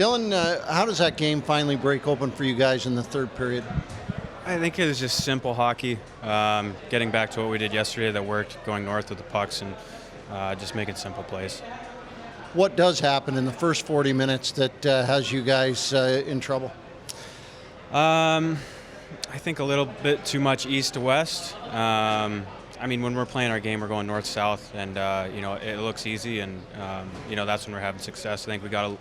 Dylan, how does that game finally break open for you guys in the third period? I think it was just simple hockey, getting back to what we did yesterday that worked, going north with the pucks and just making simple plays. What does happen in the first 40 minutes that has you guys in trouble? I think a little bit too much east to west. When we're playing our game, we're going north-south, and it looks easy, and that's when we're having success. I think we got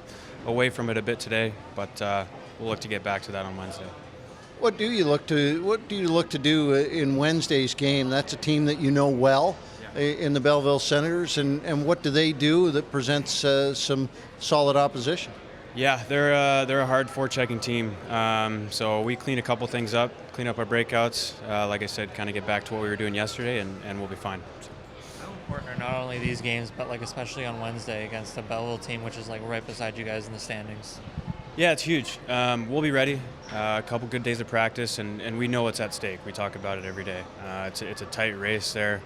away from it a bit today, but we'll look to get back to that on Wednesday. What do you look to do in Wednesday's game? That's a team that you know well, in the Belleville Senators, and what do they do that presents some solid opposition? Yeah, they're a hard forechecking team. So we clean a couple things up, clean up our breakouts. Like I said, kind of get back to what we were doing yesterday, and we'll be fine. How important are not only these games, but especially on Wednesday against the Belleville team, which is right beside you guys in the standings? Yeah, it's huge. We'll be ready. A couple good days of practice, and we know what's at stake. We talk about it every day. It's a tight race there,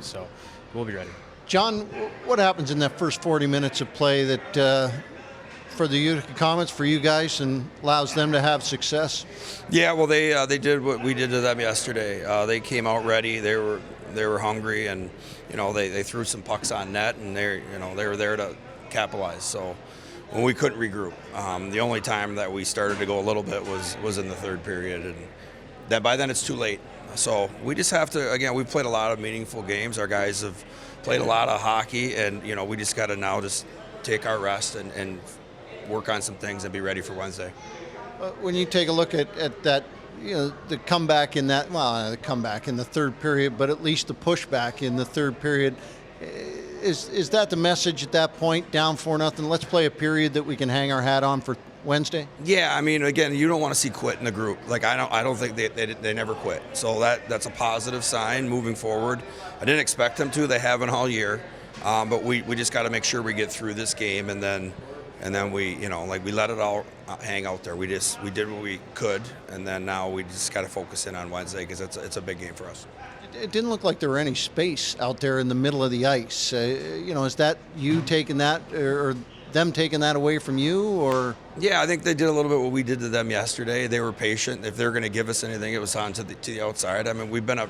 so we'll be ready. John, what happens in that first 40 minutes of play that for the Utica Comets, for you guys, and allows them to have success? Yeah, well, they did what we did to them yesterday. They came out ready. They were hungry, and they threw some pucks on net, and they were there to capitalize. So when we couldn't regroup, the only time that we started to go a little bit was in the third period, and that by then it's too late. So we just have to, again, we've played a lot of meaningful games. Our guys have played a lot of hockey, and we just got to now just take our rest and work on some things and be ready for Wednesday. When you take a look at that, the comeback in that, the comeback in the third period, but at least the pushback in the third period, is that the message at that point, down 4-0, let's play a period that we can hang our hat on for Wednesday? Yeah, again, you don't want to see quit in the group. I don't think they never quit. So that's a positive sign moving forward. I didn't expect them to. They haven't all year. But we just got to make sure we get through this game, and then we we let it all hang out there. We did what we could, and then now we just got to focus in on Wednesday because it's a big game for us. It didn't look like there were any space out there in the middle of the ice. Is that you taking that or them taking that away from you, or? Yeah, I think they did a little bit what we did to them yesterday. They were patient. If they're going to give us anything, it was on to the outside. We've been a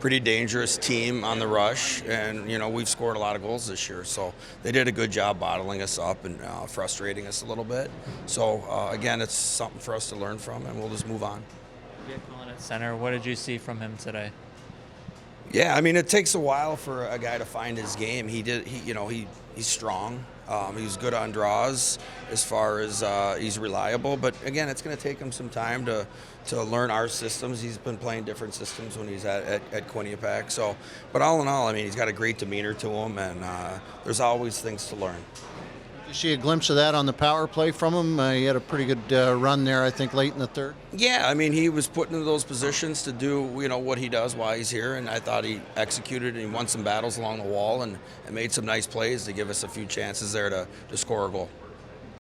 pretty dangerous team on the rush, and we've scored a lot of goals this year. So they did a good job bottling us up and frustrating us a little bit. So again, it's something for us to learn from, and we'll just move on. Calling at center, what did you see from him today? Yeah, it takes a while for a guy to find his game. He's strong. He's good on draws as far as he's reliable. But again, it's going to take him some time to learn our systems. He's been playing different systems when he's at Quinnipiac. So, but all in all, he's got a great demeanor to him, and there's always things to learn. Did you see a glimpse of that on the power play from him? He had a pretty good run there, I think, late in the third. Yeah, he was put into those positions to do what he does while he's here, and I thought he executed and he won some battles along the wall and made some nice plays to give us a few chances there to score a goal.